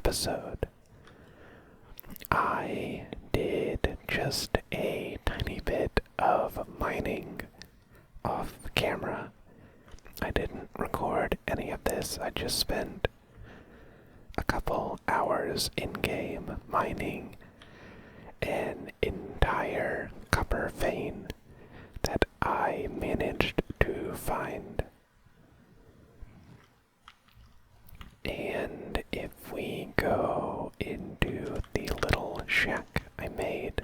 episode. I did just a tiny bit of mining off camera. I didn't record any of this. I just spent a couple hours in-game mining an entire copper vein that I managed to find. And if we go into the little shack I made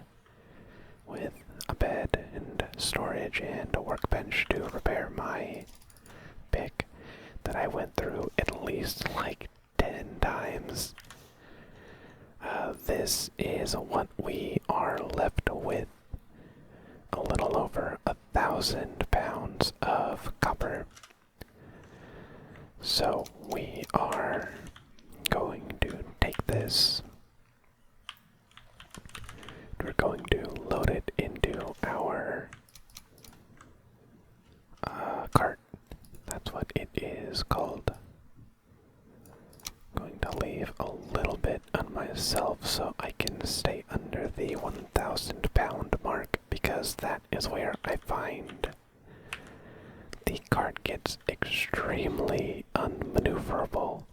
with a bed and storage and a workbench to repair my pick that I went through at least like 10 times, this is what we are left with. A little over 1,000 pounds of copper. So we are going to take this. We're going to load it into our cart. That's what it is called. I'm going to leave a little bit on myself so I can stay under the 1,000 pound mark, because that is where I find the cart gets extremely unmaneuverable.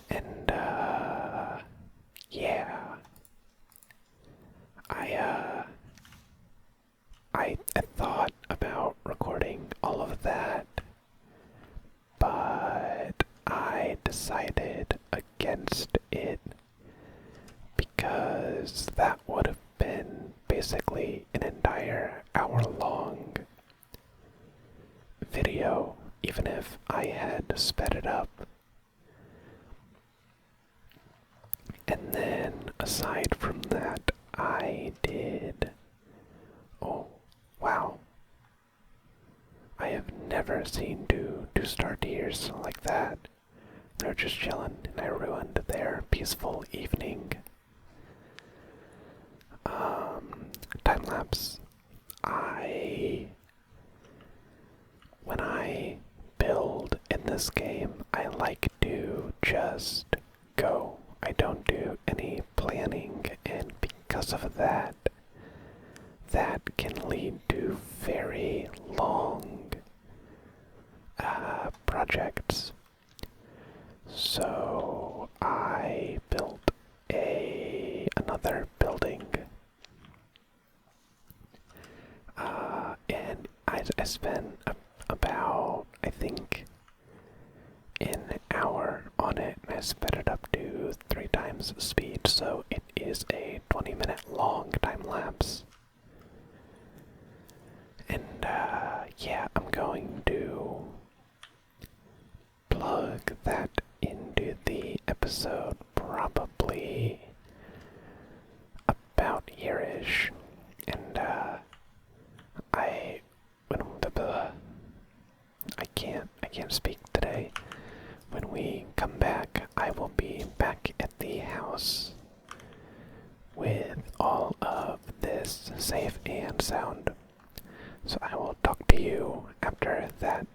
And, yeah. I thought about recording all of that, but I decided against it because that would have been basically an entire hour-long video, even if I had sped it up. And then, aside from that, I did... Oh, wow. I have never seen two star tiers like that. They're just chilling, and I ruined their peaceful evening. Time lapse. When I build in this game, I like to just go. I don't do any planning, and because of that, that can lead to very long projects. So I built another building, and I spent about, I think, an hour on it, and I sped it up to 3 times speed, so it is a 20-minute long time lapse. And yeah, I'm going to plug that into the episode probably about here-ish. And I can't speak today. When we come back, I will be back at the house with all of this safe and sound. So I will talk to you after that.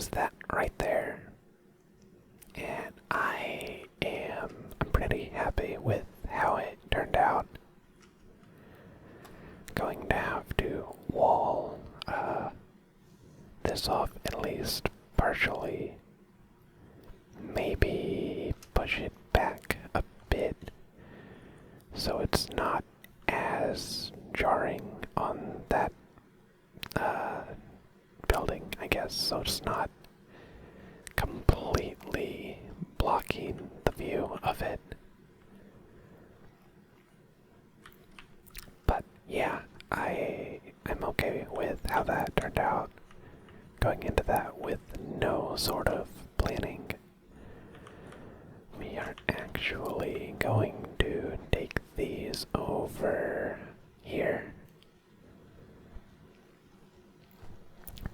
is that right there. And I'm pretty happy with how it turned out. Going to have to wall this off at least partially. Maybe push it back a bit so it's not as jarring on that building, I guess, so it's not completely blocking the view of it. But yeah, I'm okay with how that turned out. Going into that with no sort of planning. We are actually going to take these over here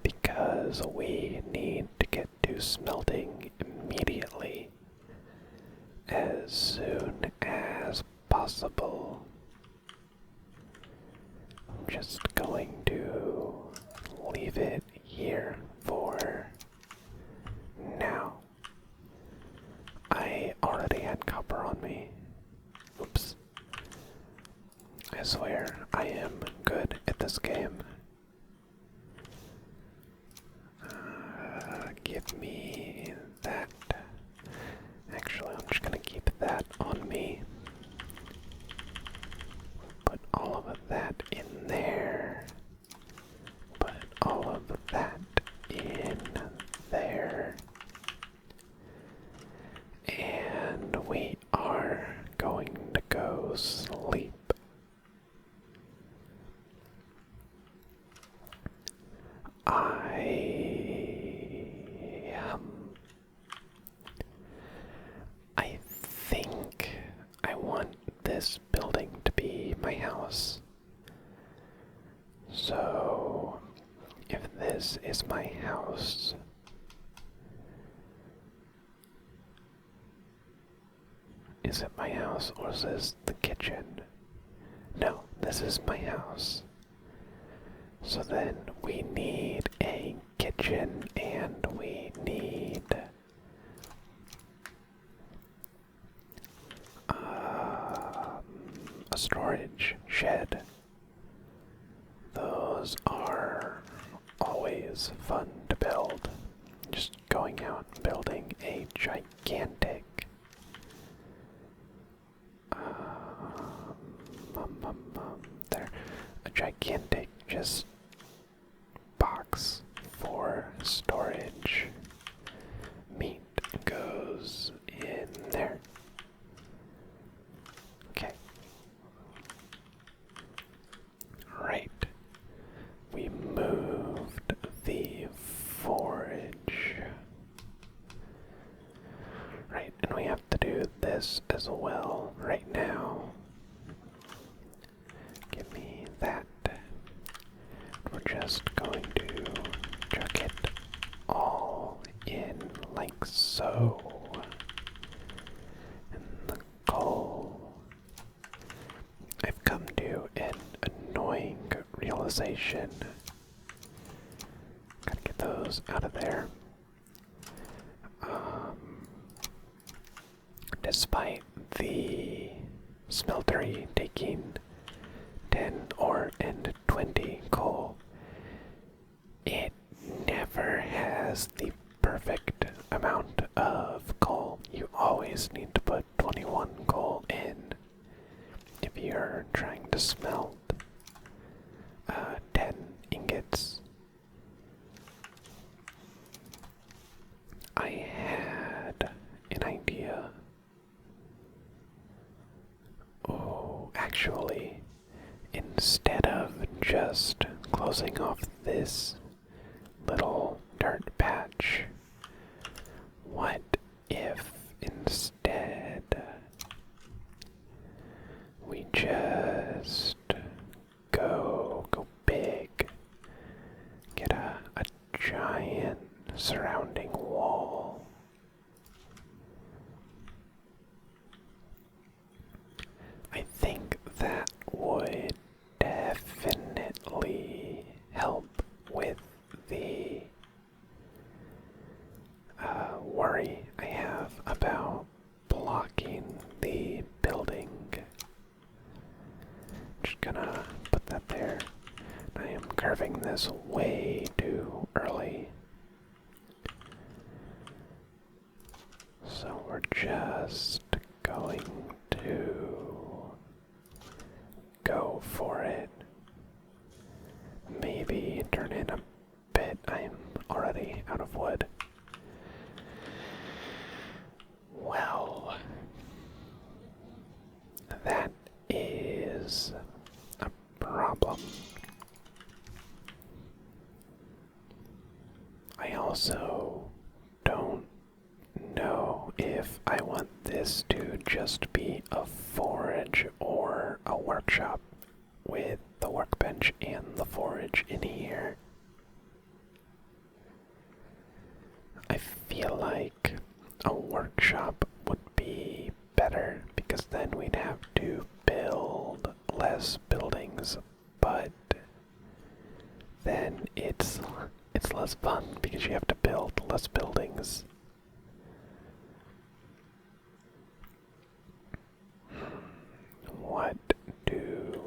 because we need to get to smelting immediately, as soon as possible. I'm just going to leave it here for now. I already had copper on me. Oops. I swear I am good at this game. Give me that. Actually, I'm just gonna keep that on me. Put all of that in there. Put all of that in there. And we are going to go sleep. I think I want this building to be my house. So, if this is my house, is it my house or is this the kitchen? No, this is my house. So then we need a kitchen and we need a storage shed. Those are always fun to build. Just going out and building a gigantic a gigantic just box for storage. Meat goes in there. Okay. Right. We moved the forage. Right, and we have to do this as well right now. Give me that. We're just going to chuck it all in like so. And the coal. I've come to an annoying realization. Gotta get those out of there. Despite the smeltery taking 10 or and 20 coal, it never has the perfect amount of coal. You always need to put 21 coal in if you're trying to smelt 10 ingots. I had an idea. Oh, actually, instead of just closing off this little dirt patch, what if instead we just go big, get a giant surrounding wall? I think that would definitely help with the just going to go for it. Maybe turn in a bit. I'm already out of wood. Well, that is a problem. I also don't know if I want this to just be a forge or a workshop with the workbench and the forge in here. I feel like a workshop would be better because then we'd have to build less buildings, but then it's less fun because you have to build less buildings. What do?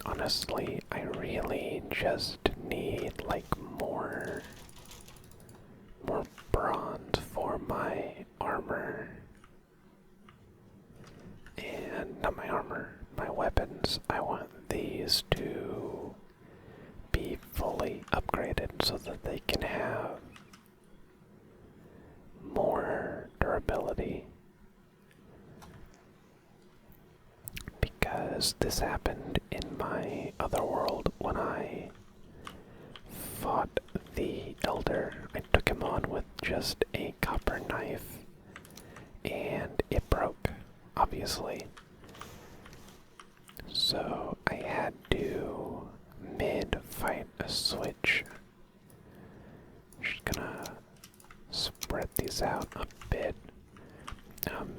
Honestly, I really just need like more bronze for my armor. And not my armor, my weapons. I want these to be fully upgraded so that they can have more durability. Because this happened in my other world when I fought the Elder. I took him on with just a copper knife and it broke, obviously. So I had to mid-fight switch. Just gonna spread these out a bit.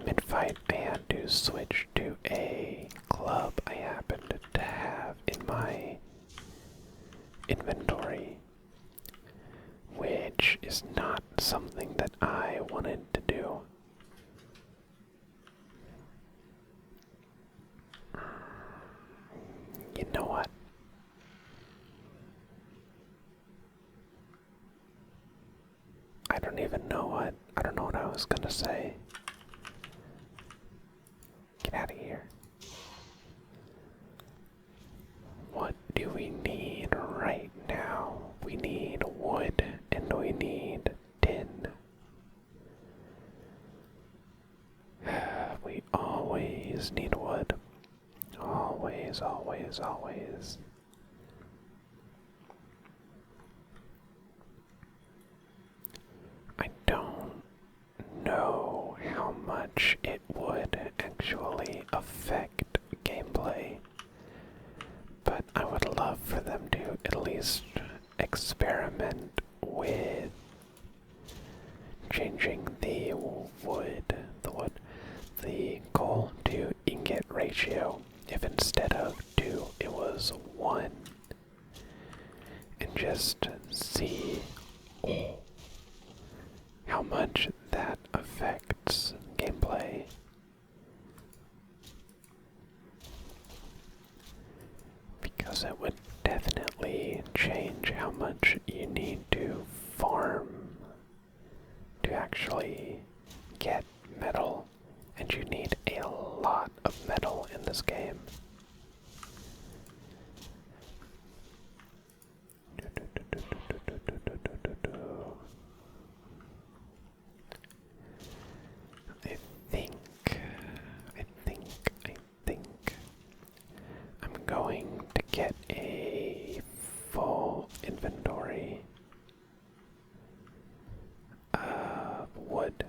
Mid-fight, I had to switch to a club I happened to have in my inventory, which is not something that I wanted to do. You know what? I don't even know what. I don't know what I was gonna say. Get out of here. What do we need right now? We need wood and we need tin. We always need wood. Always, always, always. I don't know how much it would actually affect gameplay, but I would love for them to at least experiment with changing the coal to ingot ratio. If instead of 2 it was 1, and just see how much that affects gameplay. Because it would definitely change how much you need to farm to actually get metal, and you need a lot of metal in this game. I think I'm going to get a full inventory of wood.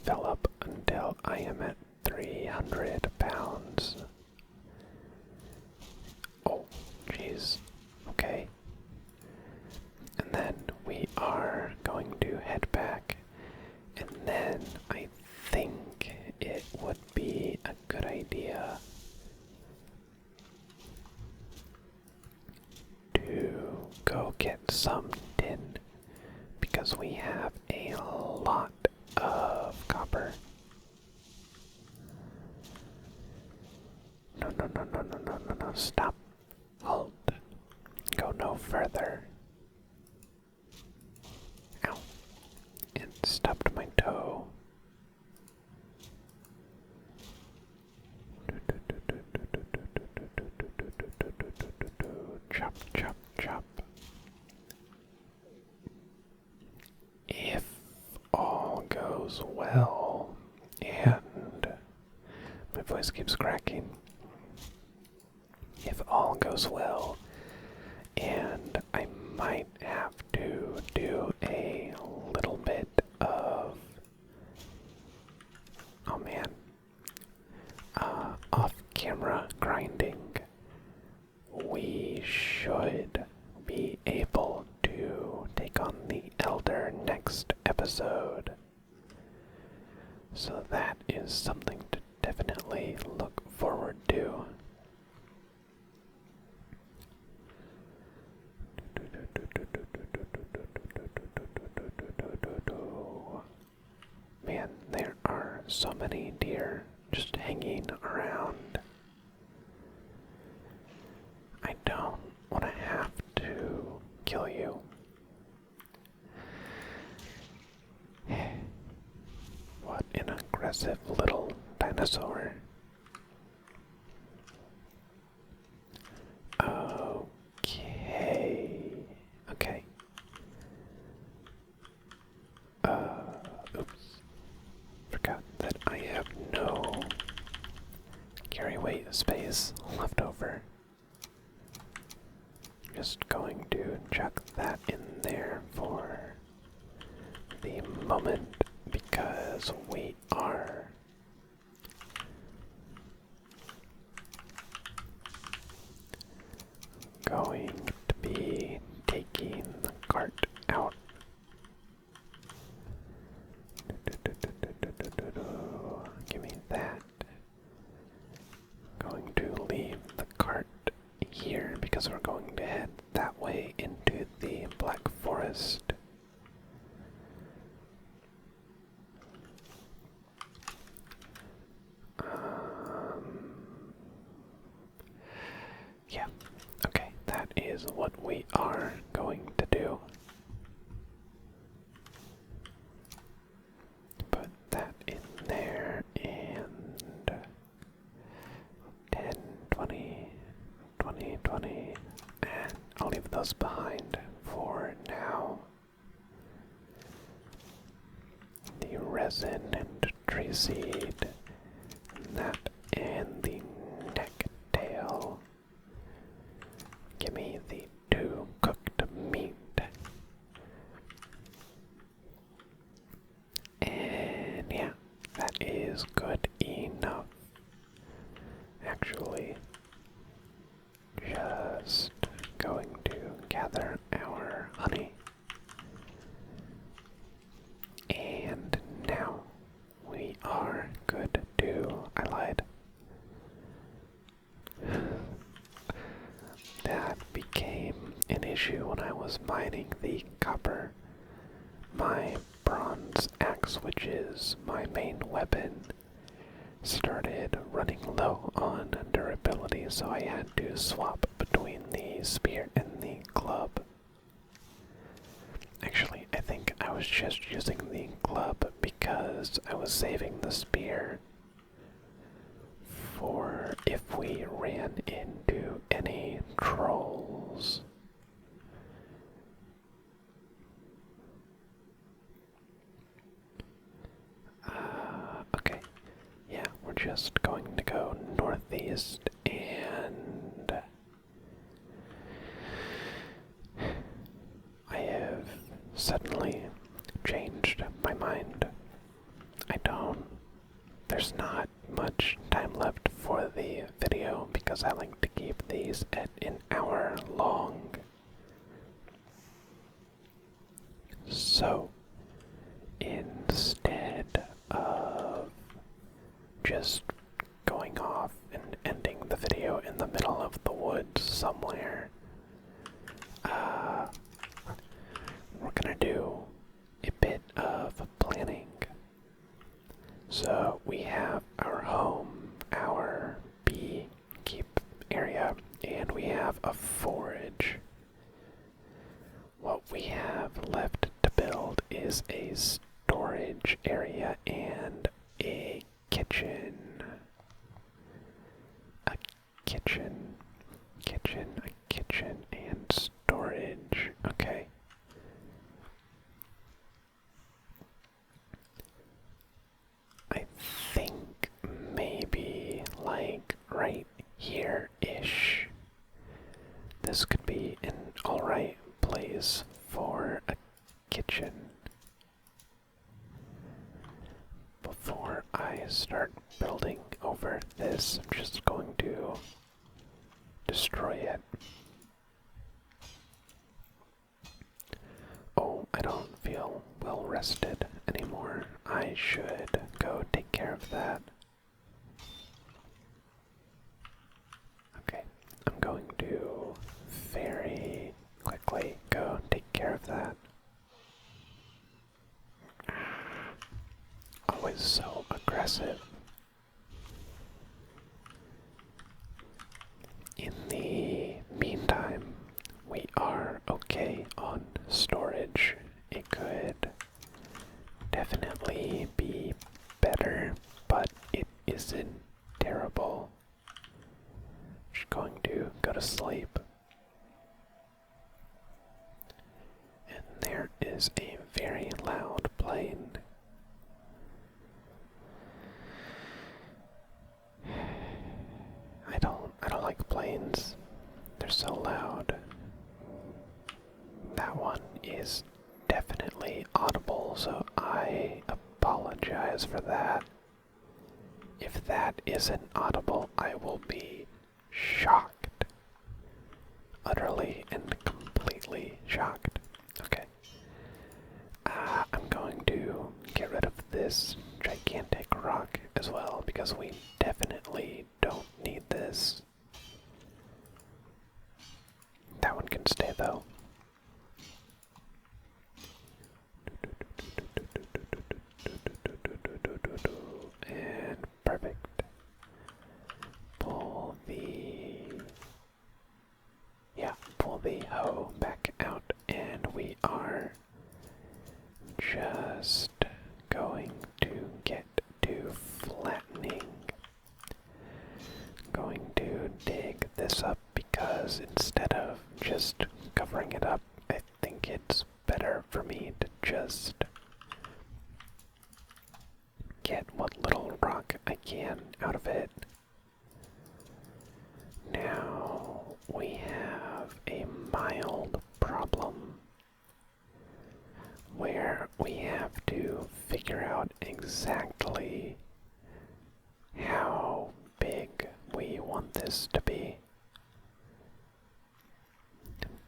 Fill up until I am at 300 pounds. Oh, jeez. Okay. And then we are going to head back. And then I think it would be a good idea to go get some tin, because we have a lot of copper. No, stop. Halt. Go no further. Ow. It stubbed my toe. Chop, chop, chop. If all goes well, and my voice keeps cracking. If all goes well, and I might have to do a little bit of, oh man, off-camera grinding, we should be able to take on the Elder next episode. So that is something to definitely look forward to. Man, there are so many deer just hanging around. I don't want to have to kill you. What an aggressive little dinosaur. Okay. Okay. Oops. Forgot that I have no carry weight space left over. Just going to chuck that in there for the moment because we are going to be taking the cart out. Give me that. Going to leave the cart here because we're going to head that way into the Black Forest. Yeah, okay, that is what we are going to do. Put that in there and 10, 20, 20, 20, and I'll leave those behind for now. The resin and tree seed, that and the necktail. Give me the 2 cooked meat. And yeah, that is good enough. Actually, just going to gather our honey. And now we are good to, I lied. That became an issue when I was mining the copper. My bronze axe, which is my main weapon, started running low on durability, so I had to swap between the spear and the club. Actually, I think I was just using the club because I was saving the spear for if we ran into any trolls. Okay. Yeah, we're just going to go northeast and I have suddenly changed my mind. There's not much time left for the video because I like to keep these at an hour long. So, instead of just going off and ending the video in the middle of the woods somewhere, we're gonna do a bit of planning. So we have our home, our bee keep area, and we have a forage. left to build is a storage area and a kitchen. A kitchen, a kitchen, and storage. Okay. I think maybe like right here-ish. This could be an alright place for a kitchen. Before I start building over this, I'm just going to destroy it. Oh, I don't feel well rested anymore. I should go take care of that. Okay, I'm going to very quickly go take care of that. Always so aggressive. In the meantime, we are okay on storage. It could definitely be better, but it isn't terrible. Just going to go to sleep. And there is a very loud plane. I don't like planes. They're so loud. That one is definitely audible, so I apologize for that. If that isn't audible, I will be shocked. Utterly and completely shocked. Okay. I'm going to get rid of this gigantic rock as well, because we definitely don't need this. That one can stay though. And perfect. Pull the hoe back out, and we are just going to get to flattening. Going to dig this up because instead of just covering it up, I think it's better for me to just get what little rock I can out of it. Now we have a mild problem where we have to figure out exactly how big we want this to be.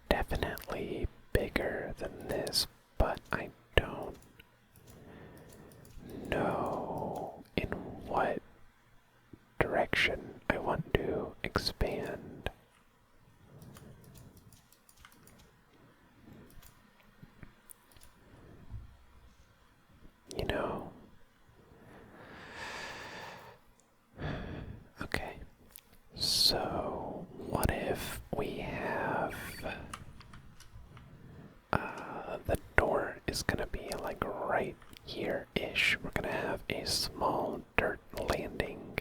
Definitely bigger than this, but I don't know in what direction I want to expand. You know, okay, so what if we have the door is gonna be like right here-ish. We're gonna have a small dirt landing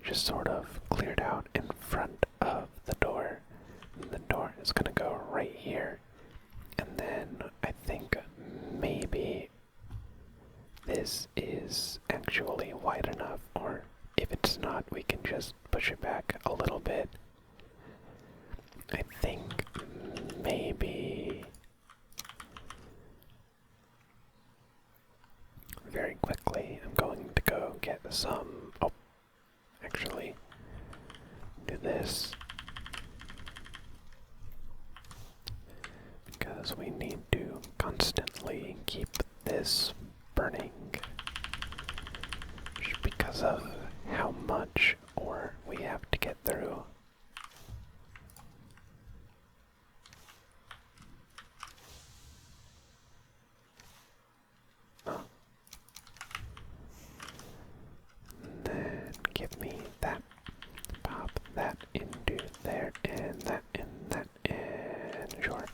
just sort of cleared out in front of the door. And the door is gonna go right here. And then I think maybe this is actually wide enough, or if it's not, we can just push it back a little bit. I think maybe very quickly I'm going to go get some, oh, actually do this because we need to constantly keep this burning just because of how much ore we have to get through. Then give me that. Pop that into there, and that, and that, and sure.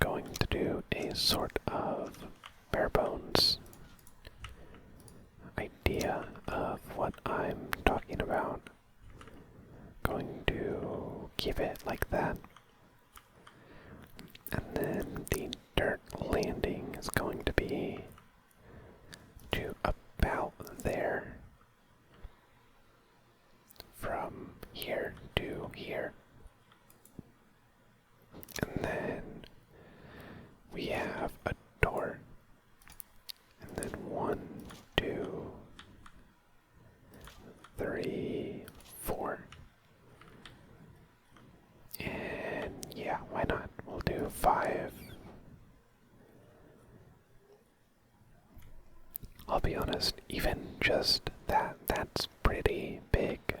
going to do a sort of bare bones idea of what I'm talking about. Going to keep it like that. And then the dirt landing is going to be to about there. From here to here. And then we have a door. And then 1, 2, 3, 4. And yeah, why not? We'll do 5. I'll be honest, even just that's pretty big